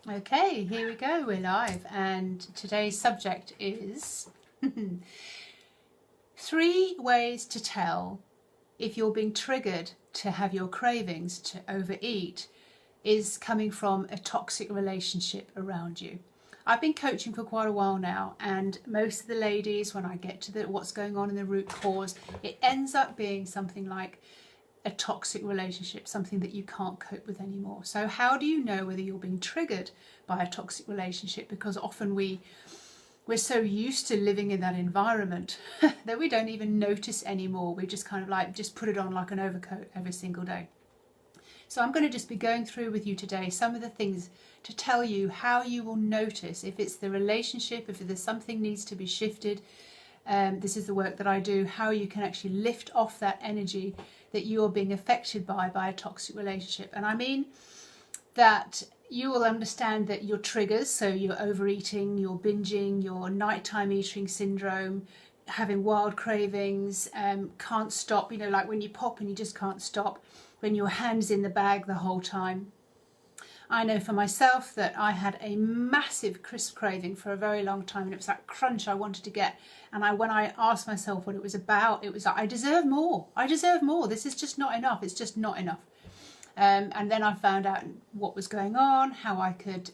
Okay, here we go, we're live, and today's subject is 3 ways to tell if you're being triggered to have your cravings to overeat is coming from a toxic relationship around you. I've been coaching for quite a while now, and most of the ladies, when I get to what's going on in the root cause, it ends up being something like a toxic relationship, something that you can't cope with anymore. So how do you know whether you're being triggered by a toxic relationship? Because often we're so used to living in that environment that we don't even notice anymore. We just kind of like just put it on like an overcoat every single day. So I'm going to just be going through with you today some of the things to tell you how you will notice if it's the relationship, if there's something needs to be shifted. This is the work that I do, how you can actually lift off that energy that you are being affected by a toxic relationship. And I mean that you will understand that your triggers, so your overeating, your binging, your nighttime eating syndrome, having wild cravings, can't stop, like when you pop and you just can't stop, when your hand's in the bag the whole time. I know for myself that I had a massive crisp craving for a very long time, and it was that crunch I wanted to get. And when I asked myself what it was about, it was like, I deserve more. I deserve more. This is just not enough. It's just not enough. And then I found out what was going on, how I could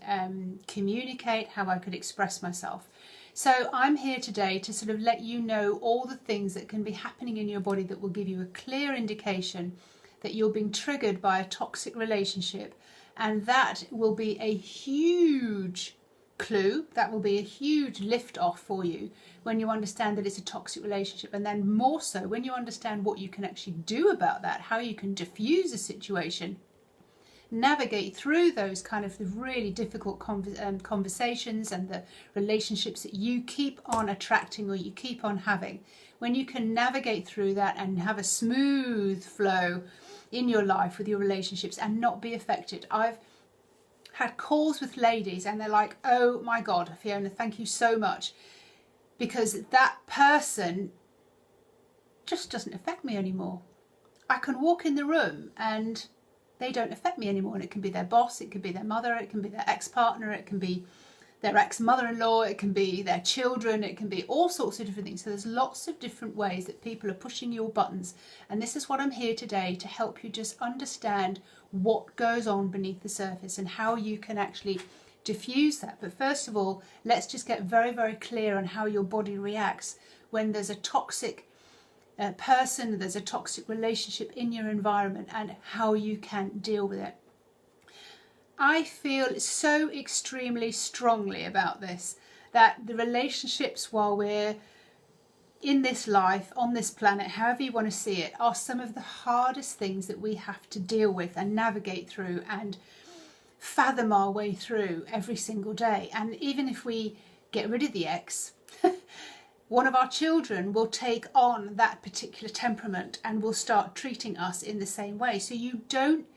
communicate, how I could express myself. So I'm here today to sort of let you know all the things that can be happening in your body that will give you a clear indication that you're being triggered by a toxic relationship. And that will be a huge clue, that will be a huge lift off for you when you understand that it's a toxic relationship. And then more so when you understand what you can actually do about that, how you can diffuse a situation, navigate through those kind of really difficult conversations and the relationships that you keep on attracting or you keep on having. When you can navigate through that and have a smooth flow in your life with your relationships and not be affected. I've had calls with ladies and they're like, oh my God, Fiona, thank you so much, because that person just doesn't affect me anymore. I can walk in the room and they don't affect me anymore. And it can be their boss, it could be their mother, it can be their ex-partner, it can be their ex-mother-in-law, it can be their children, it can be all sorts of different things. So there's lots of different ways that people are pushing your buttons. And this is what I'm here today to help you just understand what goes on beneath the surface and how you can actually diffuse that. But first of all, let's just get very, very clear on how your body reacts when there's a toxic person, there's a toxic relationship in your environment, and how you can deal with it. I feel so extremely strongly about this, that the relationships while we're in this life, on this planet, however you want to see it, are some of the hardest things that we have to deal with and navigate through and fathom our way through every single day. And even if we get rid of the ex, one of our children will take on that particular temperament and will start treating us in the same way. So you don't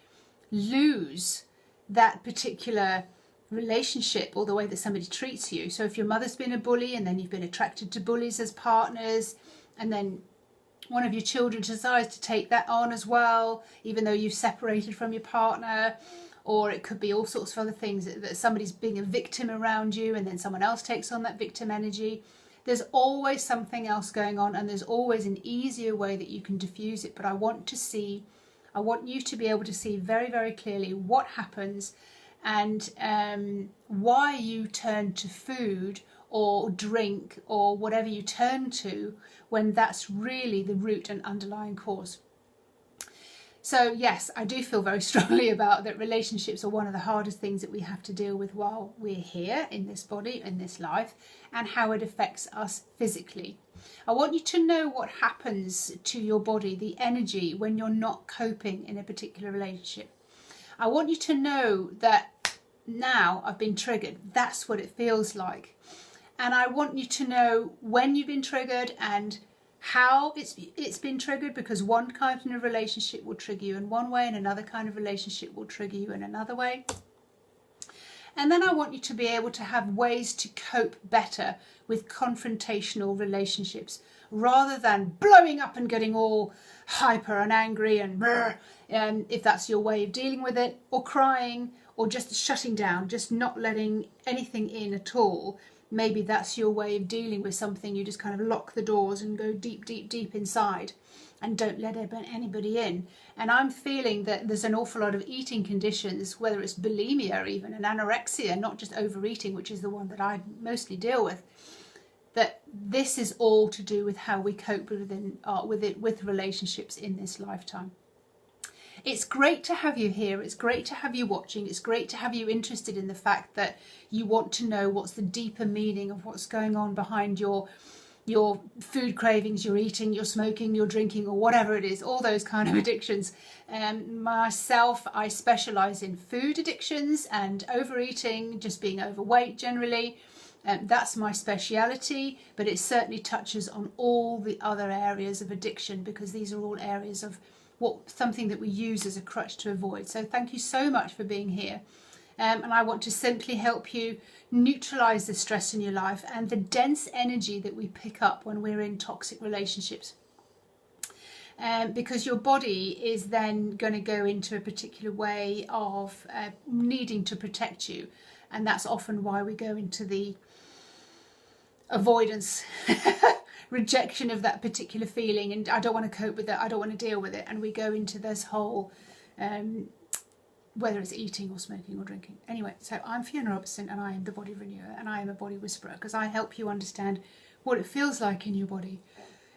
lose that particular relationship or the way that somebody treats you. So if your mother's been a bully and then you've been attracted to bullies as partners, and then one of your children decides to take that on as well, even though you've separated from your partner, or it could be all sorts of other things, that somebody's being a victim around you and then someone else takes on that victim energy. There's always something else going on, and there's always an easier way that you can diffuse it. But I want you to be able to see very, very clearly what happens and why you turn to food or drink or whatever you turn to when that's really the root and underlying cause. So yes, I do feel very strongly about that. Relationships are one of the hardest things that we have to deal with while we're here in this body, in this life, and how it affects us physically. I want you to know what happens to your body, the energy, when you're not coping in a particular relationship. I want you to know that now I've been triggered. That's what it feels like. And I want you to know when you've been triggered and how it's been triggered, because one kind of relationship will trigger you in one way and another kind of relationship will trigger you in another way. And then I want you to be able to have ways to cope better with confrontational relationships, rather than blowing up and getting all hyper and angry and if that's your way of dealing with it, or crying, or just shutting down, just not letting anything in at all. Maybe that's your way of dealing with something. You just kind of lock the doors and go deep, deep, deep inside and don't let anybody in. And I'm feeling that there's an awful lot of eating conditions, whether it's bulimia even, and anorexia, not just overeating, which is the one that I mostly deal with, that this is all to do with how we cope with relationships in this lifetime. It's great to have you here. It's great to have you watching. It's great to have you interested in the fact that you want to know what's the deeper meaning of what's going on behind your food cravings, your eating, your smoking, your drinking, or whatever it is, all those kind of addictions. Myself, I specialize in food addictions and overeating, just being overweight generally. That's my speciality, but it certainly touches on all the other areas of addiction, because these are all areas of something that we use as a crutch to avoid. So thank you so much for being here. And I want to simply help you neutralize the stress in your life and the dense energy that we pick up when we're in toxic relationships. Because your body is then going to go into a particular way of needing to protect you. And that's often why we go into the avoidance rejection of that particular feeling, and I don't want to cope with it, I don't want to deal with it, and we go into this whole whether it's eating or smoking or drinking. Anyway, so I'm Fiona Robertson, and I am the Body Renewer, and I am a body whisperer, because I help you understand what it feels like in your body,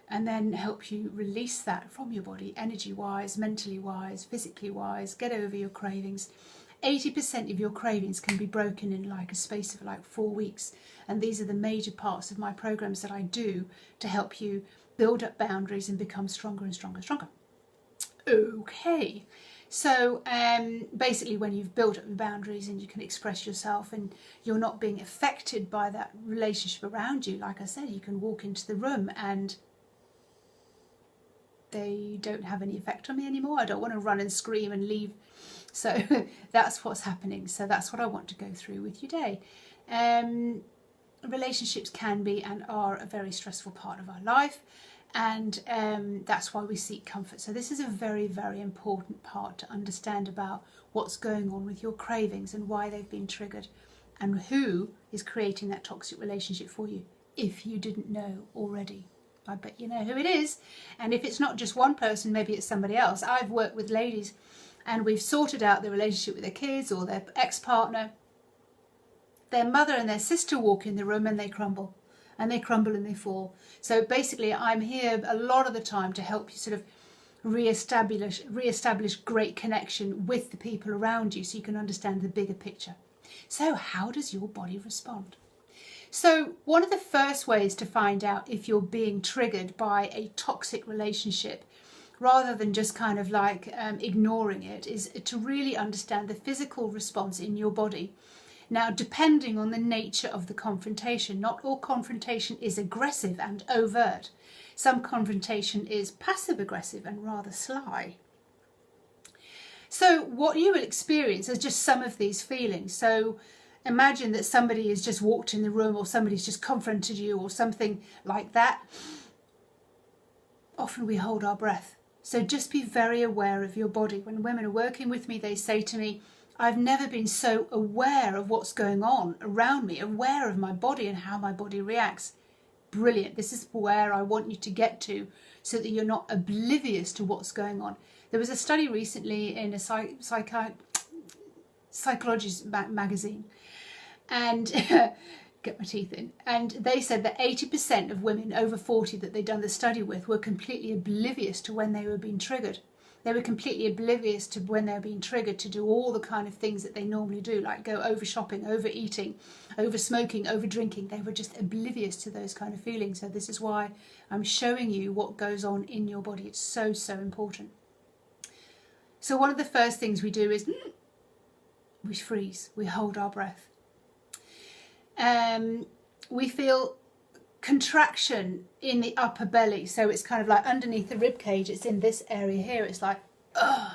and then help you release that from your body, energy wise, mentally wise, physically wise. Get over your cravings. 80% of your cravings can be broken in like a space of like 4 weeks. And these are the major parts of my programs that I do to help you build up boundaries and become stronger and stronger and stronger. Okay, so basically when you've built up the boundaries and you can express yourself and you're not being affected by that relationship around you, like I said, you can walk into the room and they don't have any effect on me anymore. I don't want to run and scream and leave. So that's what's happening. So that's what I want to go through with you today. Relationships can be and are a very stressful part of our life, and that's why we seek comfort. So this is a very, very important part to understand about what's going on with your cravings and why they've been triggered, and who is creating that toxic relationship for you, if you didn't know already. I bet you know who it is. And if it's not just one person, maybe it's somebody else. I've worked with ladies and we've sorted out the relationship with their kids or their ex-partner. Their mother and their sister walk in the room and they crumble. And they crumble and they fall. So basically I'm here a lot of the time to help you sort of re-establish great connection with the people around you so you can understand the bigger picture. So how does your body respond? So one of the first ways to find out if you're being triggered by a toxic relationship, rather than just kind of like ignoring it, is to really understand the physical response in your body. Now, depending on the nature of the confrontation, not all confrontation is aggressive and overt. Some confrontation is passive aggressive and rather sly. So what you will experience is just some of these feelings. So imagine that somebody has just walked in the room or somebody's just confronted you or something like that. Often we hold our breath. So just be very aware of your body. When women are working with me, they say to me, I've never been so aware of what's going on around me, aware of my body and how my body reacts. Brilliant. This is where I want you to get to so that you're not oblivious to what's going on. There was a study recently in a psychology magazine, and get my teeth in, and they said that 80% of women over 40 that they'd done the study with were completely oblivious to when they were being triggered. They were completely oblivious to when they were being triggered to do all the kind of things that they normally do, like go over shopping, overeating, over smoking, over drinking. They were just oblivious to those kind of feelings. So this is why I'm showing you what goes on in your body. It's so, so important. So one of the first things we do is we freeze, we hold our breath. We feel contraction in the upper belly, so it's kind of like underneath the rib cage. It's in this area here. It's like, ugh.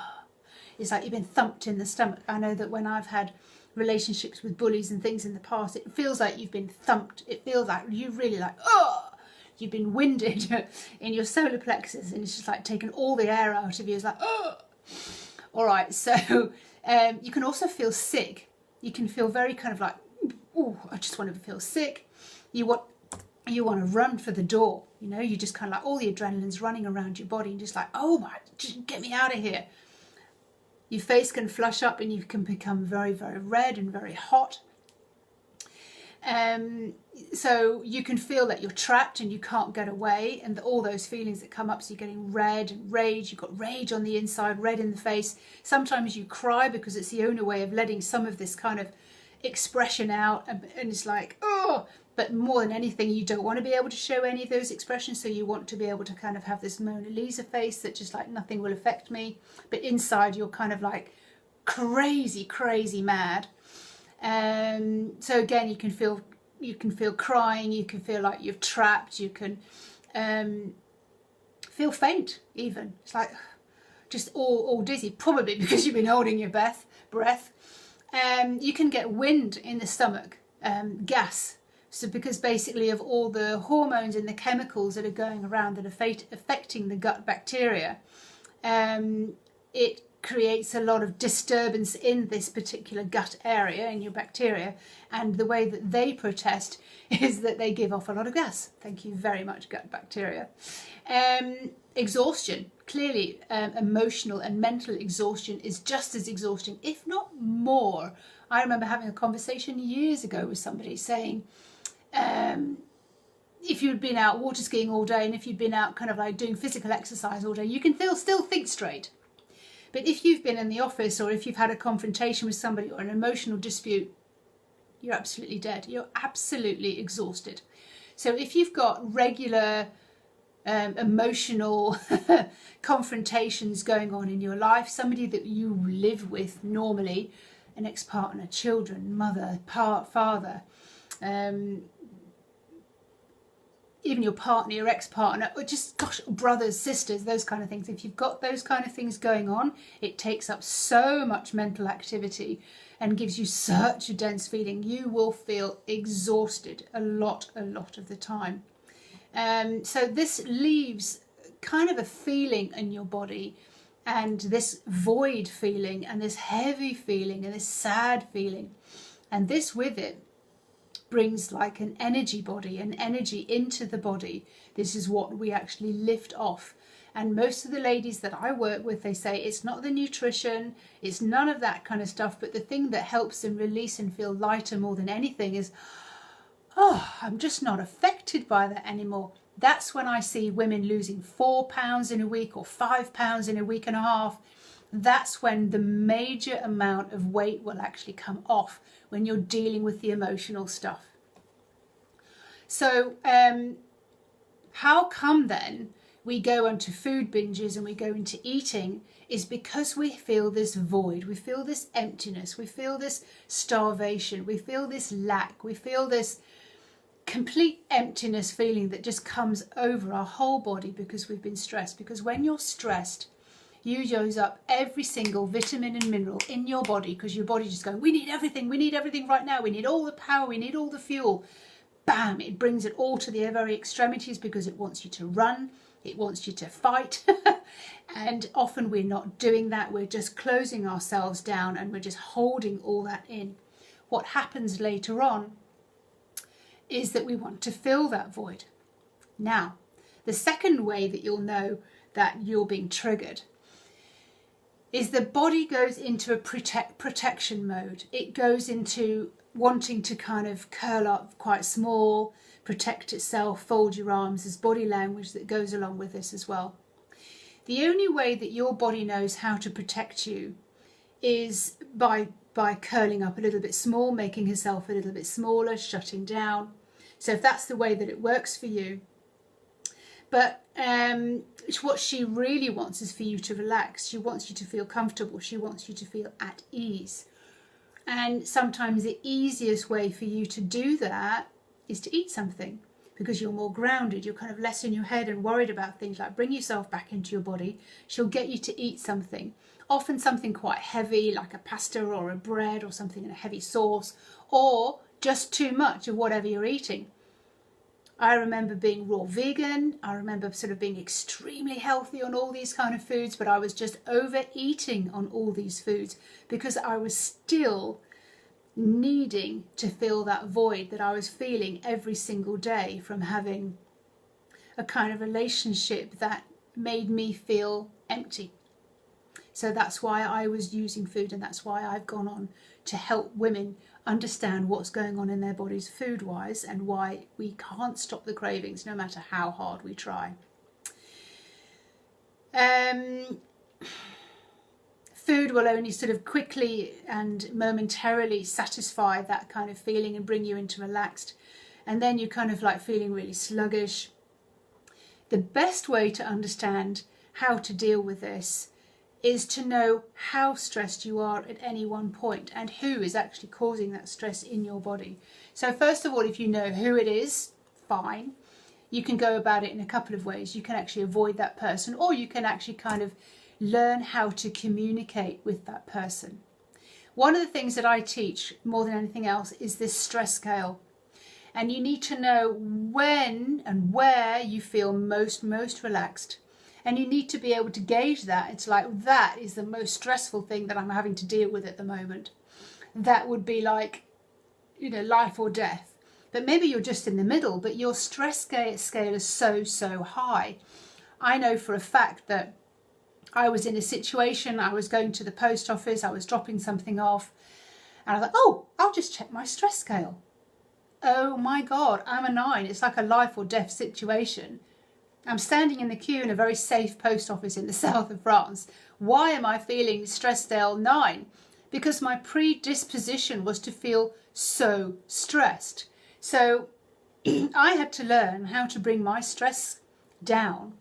It's like you've been thumped in the stomach. I know that when I've had relationships with bullies and things in the past, it feels like you've been thumped. It feels like you really like, ugh. You've been winded in your solar plexus, and it's just like taken all the air out of you. It's like, ugh. All right, so You can also feel sick. You can feel very kind of like, oh, I just want to feel sick. You want to run for the door. You know, you just kind of like all the adrenaline's running around your body and just like, oh my, just get me out of here. Your face can flush up and you can become very, very red and very hot. So you can feel that you're trapped and you can't get away, and all those feelings that come up. So you're getting red and rage. You've got rage on the inside, red in the face. Sometimes you cry because it's the only way of letting some of this kind of expression out, and it's like, oh. But more than anything, you don't want to be able to show any of those expressions, so you want to be able to kind of have this Mona Lisa face that just like nothing will affect me. But inside you're kind of like crazy, crazy mad. So again, you can feel crying, you can feel like you're trapped, you can feel faint even. It's like just all dizzy, probably because you've been holding your breath. You can get wind in the stomach, gas. So because basically of all the hormones and the chemicals that are going around that are affecting the gut bacteria, it creates a lot of disturbance in this particular gut area in your bacteria, and the way that they protest is that they give off a lot of gas. Thank you very much, gut bacteria. Exhaustion, clearly emotional and mental exhaustion is just as exhausting, if not more. I remember having a conversation years ago with somebody saying, if you'd been out water skiing all day and if you'd been out kind of like doing physical exercise all day, you can still think straight. But if you've been in the office or if you've had a confrontation with somebody or an emotional dispute, you're absolutely dead. You're absolutely exhausted. So if you've got regular emotional confrontations going on in your life, somebody that you live with normally, an ex-partner, children, mother, father, even your partner, your ex-partner, or just, gosh, brothers, sisters, those kind of things. If you've got those kind of things going on, it takes up so much mental activity and gives you such a dense feeling. You will feel exhausted a lot of the time. So this leaves kind of a feeling in your body, and this void feeling and this heavy feeling and this sad feeling. And this with it brings like an energy body, an energy into the body. This is what we actually lift off. And most of the ladies that I work with, they say it's not the nutrition, it's none of that kind of stuff, but the thing that helps them release and feel lighter more than anything is, oh, I'm just not affected by that anymore. That's when I see women losing 4 pounds in a week or 5 pounds in a week and a half. That's when the major amount of weight will actually come off, when you're dealing with the emotional stuff. So how come then we go onto food binges and we go into eating? Is because we feel this void, we feel this emptiness, we feel this starvation, we feel this lack, we feel this complete emptiness feeling that just comes over our whole body because we've been stressed. Because when you're stressed, you use up every single vitamin and mineral in your body, because your body just going, we need everything right now, we need all the power, we need all the fuel. Bam, it brings it all to the very extremities because it wants you to run, it wants you to fight. And often we're not doing that, we're just closing ourselves down and we're just holding all that in. What happens later on is that we want to fill that void. Now, the second way that you'll know that you're being triggered is the body goes into a protection mode. It goes into wanting to kind of curl up quite small, protect itself, fold your arms. There's body language that goes along with this as well. The only way that your body knows how to protect you is by curling up a little bit small, making herself a little bit smaller, shutting down. So if that's the way that it works for you. But what she really wants is for you to relax. She wants you to feel comfortable. She wants you to feel at ease. And sometimes the easiest way for you to do that is to eat something, because you're more grounded. You're kind of less in your head and worried about things like bring yourself back into your body. She'll get you to eat something, often something quite heavy like a pasta or a bread or something in a heavy sauce, or just too much of whatever you're eating. I remember being raw vegan. I remember sort of being extremely healthy on all these kind of foods, but I was just overeating on all these foods because I was still needing to fill that void that I was feeling every single day from having a kind of relationship that made me feel empty. So that's why I was using food, and that's why I've gone on to help women understand what's going on in their bodies food-wise and why we can't stop the cravings no matter how hard we try. Food will only sort of quickly and momentarily satisfy that kind of feeling and bring you into relaxed, and then you're kind of like feeling really sluggish. The best way to understand how to deal with this is to know how stressed you are at any one point and who is actually causing that stress in your body. So first of all, if you know who it is, fine. You can go about it in a couple of ways. You can actually avoid that person, or you can actually kind of learn how to communicate with that person. One of the things that I teach more than anything else is this stress scale. And you need to know when and where you feel most relaxed. And you need to be able to gauge that. It's like, that is the most stressful thing that I'm having to deal with at the moment. That would be like, life or death. But maybe you're just in the middle, but your stress scale is so high. I know for a fact that I was in a situation, I was going to the post office, I was dropping something off, and I thought, oh, I'll just check my stress scale. Oh my God, I'm a 9. It's like a life or death situation. I'm standing in the queue in a very safe post office in the south of France. Why am I feeling stress scale 9? Because my predisposition was to feel so stressed. So I had to learn how to bring my stress down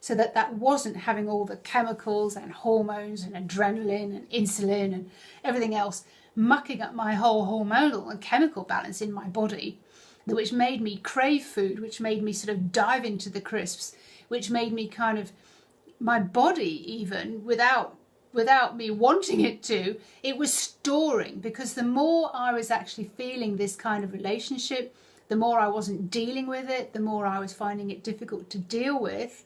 so that wasn't having all the chemicals and hormones and adrenaline and insulin and everything else mucking up my whole hormonal and chemical balance in my body, which made me crave food, which made me sort of dive into the crisps, which made me kind of, my body even, without me wanting it to, it was storing, because the more I was actually feeling this kind of relationship, the more I wasn't dealing with it, the more I was finding it difficult to deal with,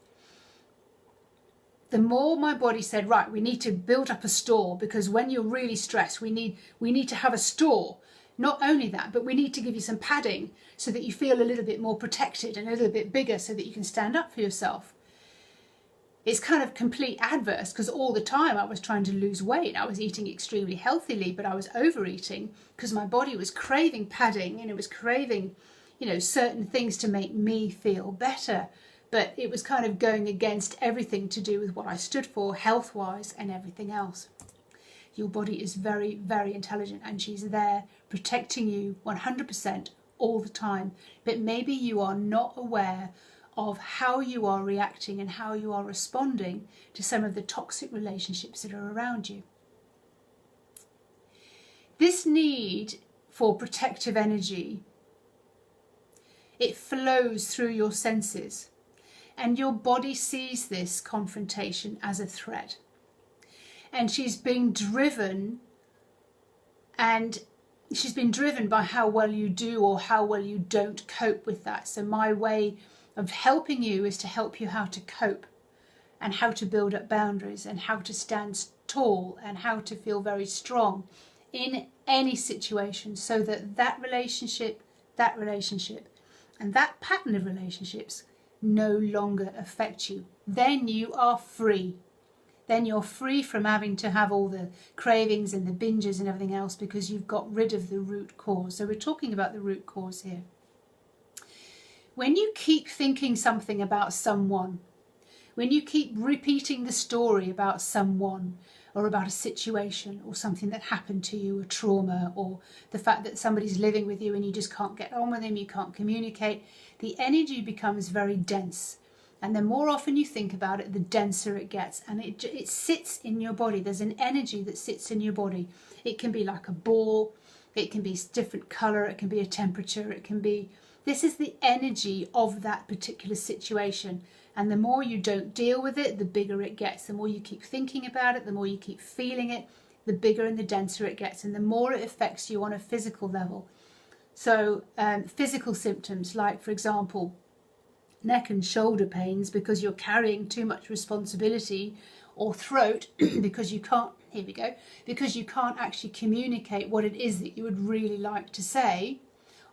the more my body said, right, we need to build up a store, because when you're really stressed, we need to have a store. Not only that, but we need to give you some padding so that you feel a little bit more protected and a little bit bigger so that you can stand up for yourself. It's kind of complete adverse, because all the time I was trying to lose weight. I was eating extremely healthily, but I was overeating because my body was craving padding and it was craving, certain things to make me feel better. But it was kind of going against everything to do with what I stood for, health-wise and everything else. Your body is very, very intelligent, and she's there protecting you 100% all the time. But maybe you are not aware of how you are reacting and how you are responding to some of the toxic relationships that are around you. This need for protective energy, it flows through your senses. And your body sees this confrontation as a threat. And she's being driven by how well you do or how well you don't cope with that. So my way of helping you is to help you how to cope and how to build up boundaries and how to stand tall and how to feel very strong in any situation, so that relationship and that pattern of relationships no longer affect you. Then you are free. Then you're free from having to have all the cravings and the binges and everything else, because you've got rid of the root cause. So we're talking about the root cause here. When you keep thinking something about someone, when you keep repeating the story about someone or about a situation or something that happened to you, a trauma, or the fact that somebody's living with you and you just can't get on with them, you can't communicate, the energy becomes very dense. And the more often you think about it, the denser it gets. And it sits in your body. There's an energy that sits in your body. It can be like a ball. It can be different colour. It can be a temperature. It can be... This is the energy of that particular situation. And the more you don't deal with it, the bigger it gets. The more you keep thinking about it, the more you keep feeling it, the bigger and the denser it gets. And the more it affects you on a physical level. So physical symptoms like, for example, neck and shoulder pains because you're carrying too much responsibility, or throat because you can't, here we go, because you can't actually communicate what it is that you would really like to say.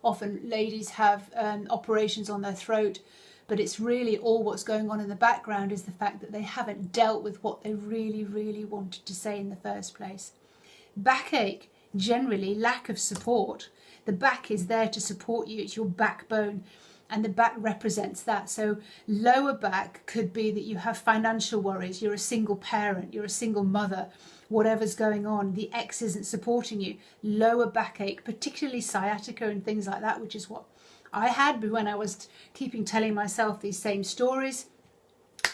Often ladies have operations on their throat, but it's really all what's going on in the background is the fact that they haven't dealt with what they really, really wanted to say in the first place. Backache, generally lack of support. The back is there to support you, it's your backbone, and the back represents that. So lower back could be that you have financial worries, you're a single parent, you're a single mother, whatever's going on, the ex isn't supporting you. Lower backache, particularly sciatica and things like that, which is what I had when I was telling myself these same stories.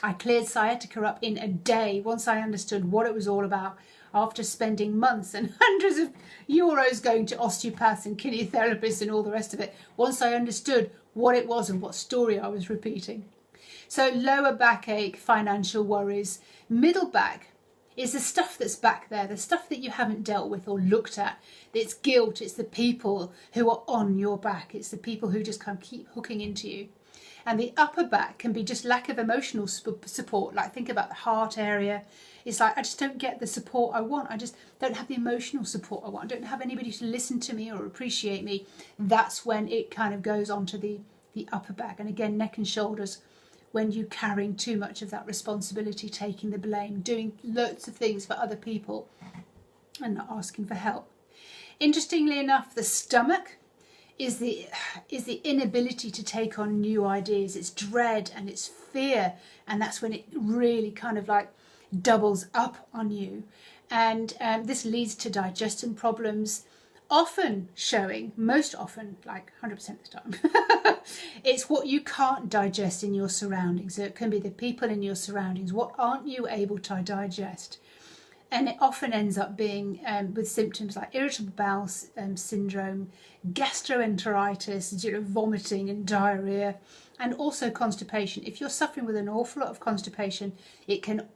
I cleared sciatica up in a day once I understood what it was all about, after spending months and hundreds of euros going to osteopaths and kinesiotherapists and all the rest of it. Once I understood what it was and what story I was repeating. So lower backache, financial worries. Middle back is the stuff that's back there, the stuff that you haven't dealt with or looked at. It's guilt, it's the people who are on your back, it's the people who just kind of keep hooking into you. And the upper back can be just lack of emotional support. Like think about the heart area. It's like, I just don't get the support I want. I just don't have the emotional support I want. I don't have anybody to listen to me or appreciate me. That's when it kind of goes on to the upper back. And again, neck and shoulders, when you're carrying too much of that responsibility, taking the blame, doing loads of things for other people and not asking for help. Interestingly enough, the stomach is the inability to take on new ideas. It's dread and it's fear, and that's when it really kind of like doubles up on you. And this leads to digestion problems, often showing, most often, like 100% of the time, it's what you can't digest in your surroundings. So it can be the people in your surroundings. What aren't you able to digest? And it often ends up being with symptoms like irritable bowel syndrome, gastroenteritis, vomiting and diarrhea, and also constipation. If you're suffering with an awful lot of constipation, it can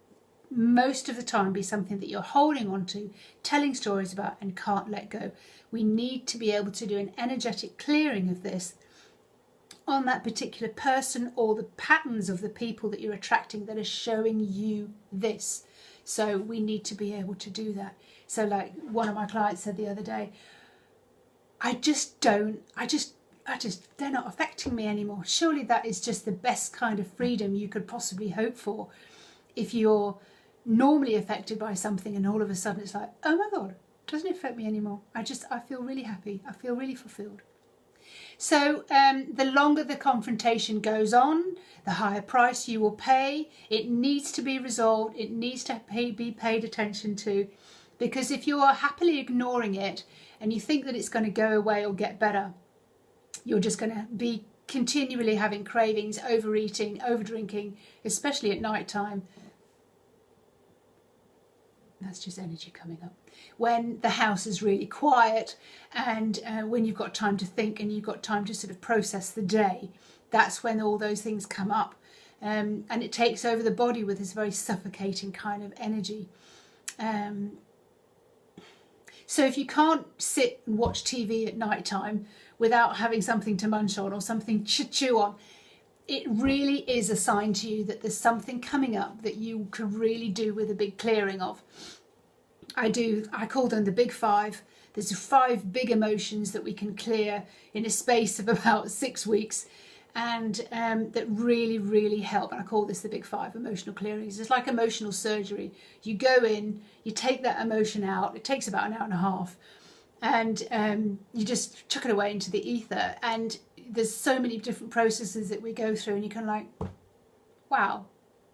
most of the time be something that you're holding on to, telling stories about, and can't let go. We need to be able to do an energetic clearing of this on that particular person or the patterns of the people that you're attracting that are showing you this. So we need to be able to do that. So like one of my clients said the other day, they're not affecting me anymore. Surely that is just the best kind of freedom you could possibly hope for. If you're normally affected by something and all of a sudden it's like, oh my God, doesn't affect me anymore. I feel really happy. I feel really fulfilled. So the longer the confrontation goes on, the higher price you will pay. It needs to be resolved. It needs to be paid attention to, because if you are happily ignoring it and you think that it's going to go away or get better, you're just going to be continually having cravings, overeating, overdrinking, especially at night time. That's just energy coming up. When the house is really quiet and when you've got time to think and you've got time to sort of process the day, that's when all those things come up. And it takes over the body with this very suffocating kind of energy. So if you can't sit and watch TV at night time without having something to munch on or something to chew on, it really is a sign to you that there's something coming up that you could really do with a big clearing of. I call them the big five. There's 5 big emotions that we can clear in a space of about 6 weeks, and that really, really help. And I call this the big 5 emotional clearings. It's like emotional surgery. You go in, you take that emotion out. It takes about an hour and a half, and you just chuck it away into the ether. And there's so many different processes that we go through, and you can like, wow,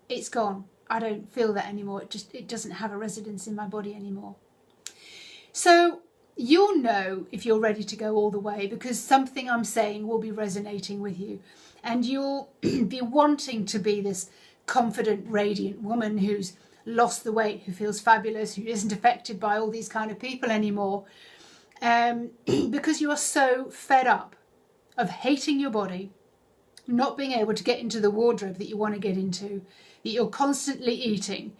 it's gone. I don't feel that anymore. It doesn't have a residence in my body anymore. So you'll know if you're ready to go all the way, because something I'm saying will be resonating with you, and you'll be wanting to be this confident, radiant woman who's lost the weight, who feels fabulous, who isn't affected by all these kind of people anymore, because you are so fed up of hating your body, not being able to get into the wardrobe that you want to get into, that you're constantly eating,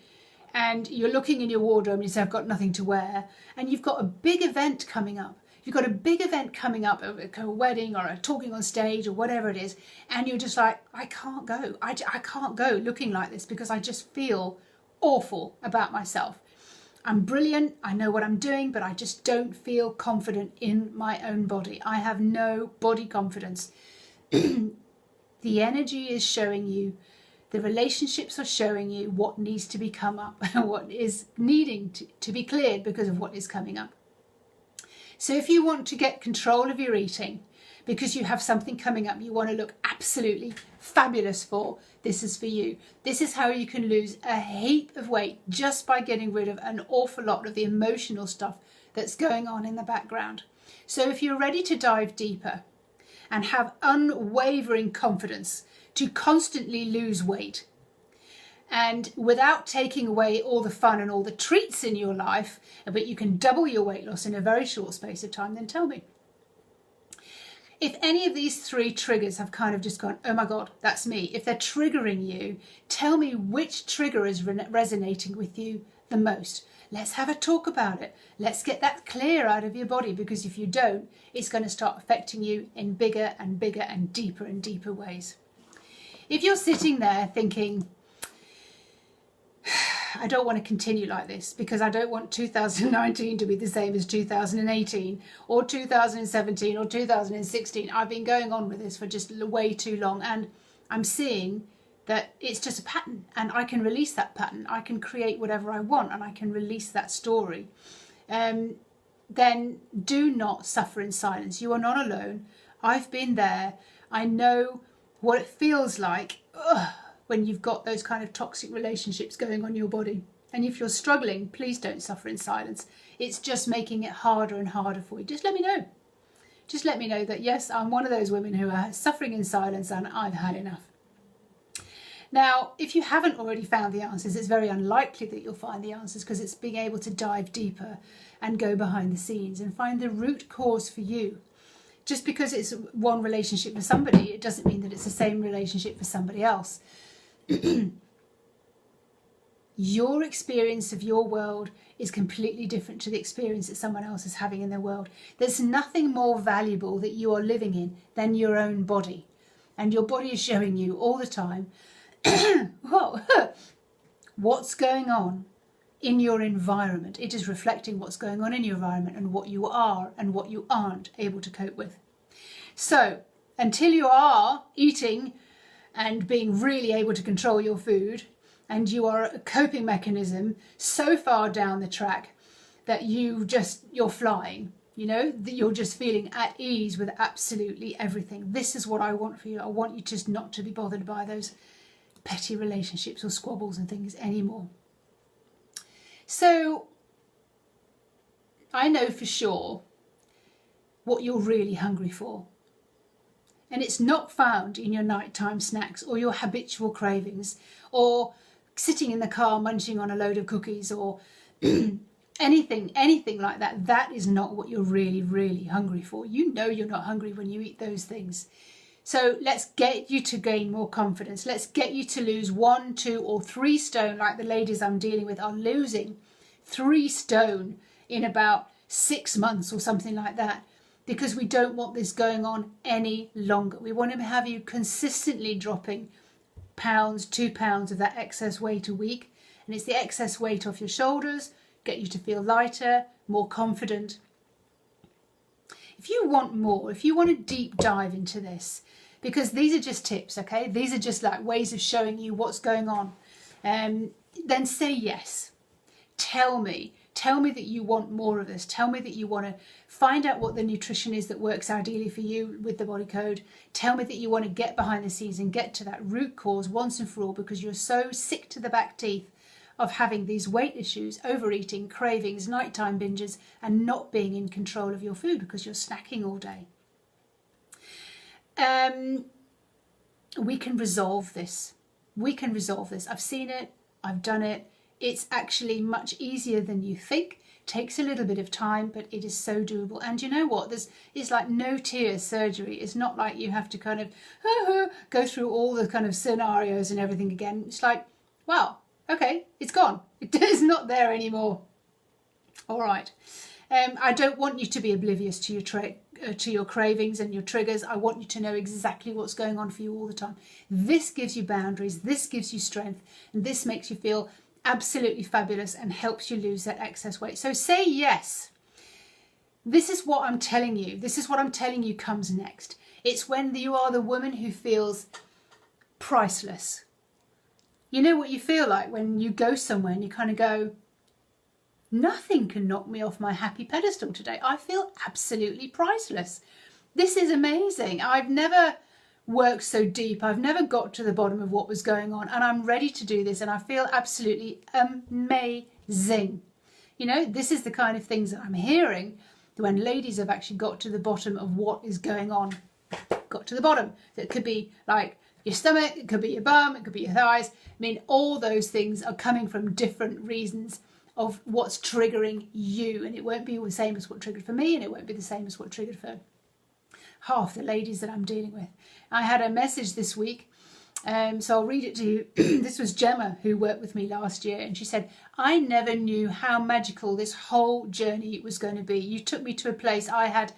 and you're looking in your wardrobe and you say, I've got nothing to wear, and you've got a big event coming up. you've got a big event coming up, a wedding or a talking on stage or whatever it is, and you're just like, I can't go. I can't go looking like this because I just feel awful about myself. I'm brilliant, I know what I'm doing, but I just don't feel confident in my own body. I have no body confidence. The energy is showing you, the relationships are showing you what needs to be come up and what is needing to be cleared because of what is coming up. So if you want to get control of your eating because you have something coming up you want to look absolutely fabulous for, this is for you. This is how you can lose a heap of weight just by getting rid of an awful lot of the emotional stuff that's going on in the background. So if you're ready to dive deeper and have unwavering confidence to constantly lose weight, and without taking away all the fun and all the treats in your life, but you can double your weight loss in a very short space of time, then tell me. If any of these three triggers have kind of just gone, oh my God, that's me. If they're triggering you, tell me which trigger is resonating with you the most. Let's have a talk about it. Let's get that clear out of your body, because if you don't, it's going to start affecting you in bigger and bigger and deeper ways. If you're sitting there thinking, I don't want to continue like this because I don't want 2019 to be the same as 2018 or 2017 or 2016. I've been going on with this for just way too long, and I'm seeing that it's just a pattern, and I can release that pattern. I can create whatever I want, and I can release that story. Then do not suffer in silence. You are not alone. I've been there. I know what it feels like when you've got those kind of toxic relationships going on in your body. And if you're struggling, please don't suffer in silence. It's just making it harder and harder for you. Just let me know. Just let me know that, yes, I'm one of those women who are suffering in silence and I've had enough. Now, if you haven't already found the answers, it's very unlikely that you'll find the answers, because it's being able to dive deeper and go behind the scenes and find the root cause for you. Just because it's one relationship with somebody, it doesn't mean that it's the same relationship for somebody else. Your experience of your world is completely different to the experience that someone else is having in their world. There's nothing more valuable that you are living in than your own body. And your body is showing you all the time what's going on in your environment. It is reflecting what's going on in your environment and what you are and what you aren't able to cope with. So until you are eating and being really able to control your food, and you are a coping mechanism so far down the track that you're flying, that you're just feeling at ease with absolutely everything. This is what I want for you. I want you just not to be bothered by those petty relationships or squabbles and things anymore. So I know for sure what you're really hungry for. And it's not found in your nighttime snacks or your habitual cravings or sitting in the car munching on a load of cookies or anything like that. That is not what you're really, really hungry for. You know you're not hungry when you eat those things. So let's get you to gain more confidence. Let's get you to lose 1, 2 or 3 stone, like the ladies I'm dealing with are losing 3 stone in about 6 months or something like that, because we don't want this going on any longer. We want to have you consistently dropping pounds, 2 pounds of that excess weight a week. And it's the excess weight off your shoulders, get you to feel lighter, more confident. If you want more, if you want to deep dive into this, because these are just tips, okay? These are just like ways of showing you what's going on. Then say yes. Tell me that you want more of this. Tell me that you want to find out what the nutrition is that works ideally for you with the body code. Tell me that you want to get behind the scenes and get to that root cause once and for all, because you're so sick to the back teeth of having these weight issues, overeating, cravings, nighttime binges, and not being in control of your food because you're snacking all day. We can resolve this. We can resolve this. I've seen it. I've done it. It's actually much easier than you think. Takes a little bit of time, but it is so doable. And you know what? It's like no tear surgery. It's not like you have to kind of go through all the kind of scenarios and everything again. It's like, wow, okay, it's gone. It is not there anymore. All right. I don't want you to be oblivious to your cravings and your triggers. I want you to know exactly what's going on for you all the time. This gives you boundaries, this gives you strength, and this makes you feel absolutely fabulous and helps you lose that excess weight. So say yes. This is what I'm telling you. This is what I'm telling you comes next. It's when you are the woman who feels priceless. You know what you feel like when you go somewhere and you kind of go, nothing can knock me off my happy pedestal today. I feel absolutely priceless. This is amazing. I've never worked so deep. I've never got to the bottom of what was going on, and I'm ready to do this, and I feel absolutely amazing. You know, this is the kind of things that I'm hearing when ladies have actually got to the bottom of what is going on. Got to the bottom. So it could be like your stomach, it could be your bum, it could be your thighs. I mean, all those things are coming from different reasons of what's triggering you, and it won't be the same as what triggered for me, and it won't be the same as what triggered for half the ladies that I'm dealing with. I had a message this week, so I'll read it to you. This was Gemma, who worked with me last year, and she said, I never knew how magical this whole journey was going to be. You took me to a place I had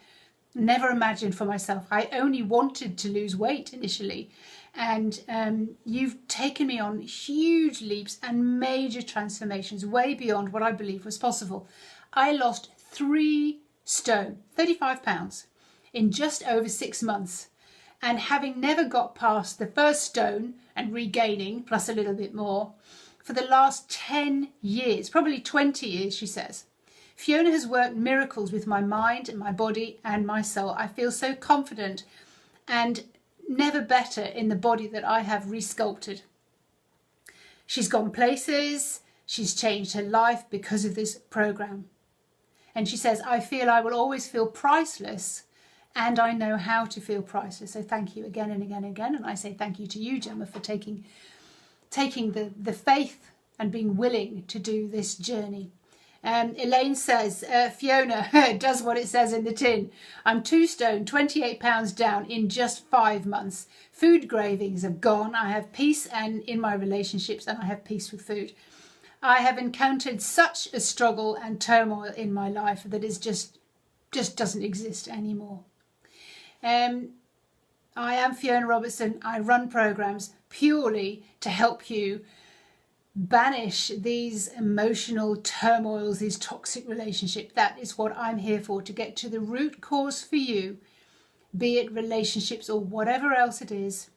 never imagined for myself. I only wanted to lose weight initially, and you've taken me on huge leaps and major transformations way beyond what I believed was possible. I lost 3 stone, 35 pounds, in just over 6 months, and having never got past the first stone and regaining plus a little bit more for the last 10 years, probably 20 years, she says. Fiona has worked miracles with my mind and my body and my soul. I feel so confident and never better in the body that I have resculpted. She's gone places, she's changed her life because of this program. And she says, I feel I will always feel priceless, and I know how to feel priceless. So thank you again and again and again. And I say thank you to you, Gemma, for taking the faith and being willing to do this journey. Elaine says, Fiona does what it says in the tin. I'm 2 stone, 28 pounds down in just 5 months. Food cravings have gone. I have peace and in my relationships, and I have peace with food. I have encountered such a struggle and turmoil in my life that is just doesn't exist anymore. I am Fiona Robertson. I run programs purely to help you banish these emotional turmoils, these toxic relationships. That is what I'm here for, to get to the root cause for you, be it relationships or whatever else it is,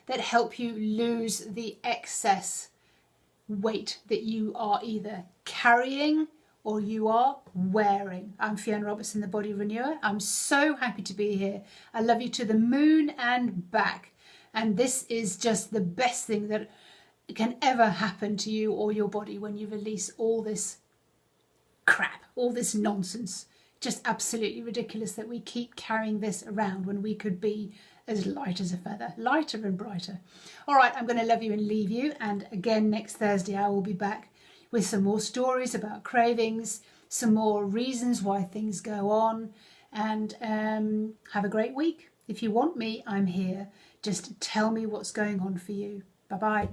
that help you lose the excess weight that you are either carrying or you are wearing. I'm Fiona Robertson, the Body Renewer. I'm so happy to be here. I love you to the moon and back. And this is just the best thing that can ever happen to you or your body when you release all this crap, all this nonsense. Just absolutely ridiculous that we keep carrying this around when we could be as light as a feather, lighter and brighter. All right, I'm going to love you and leave you. And again, next Thursday, I will be back with some more stories about cravings, some more reasons why things go on, and have a great week. If you want me, I'm here. Just tell me what's going on for you. Bye-bye.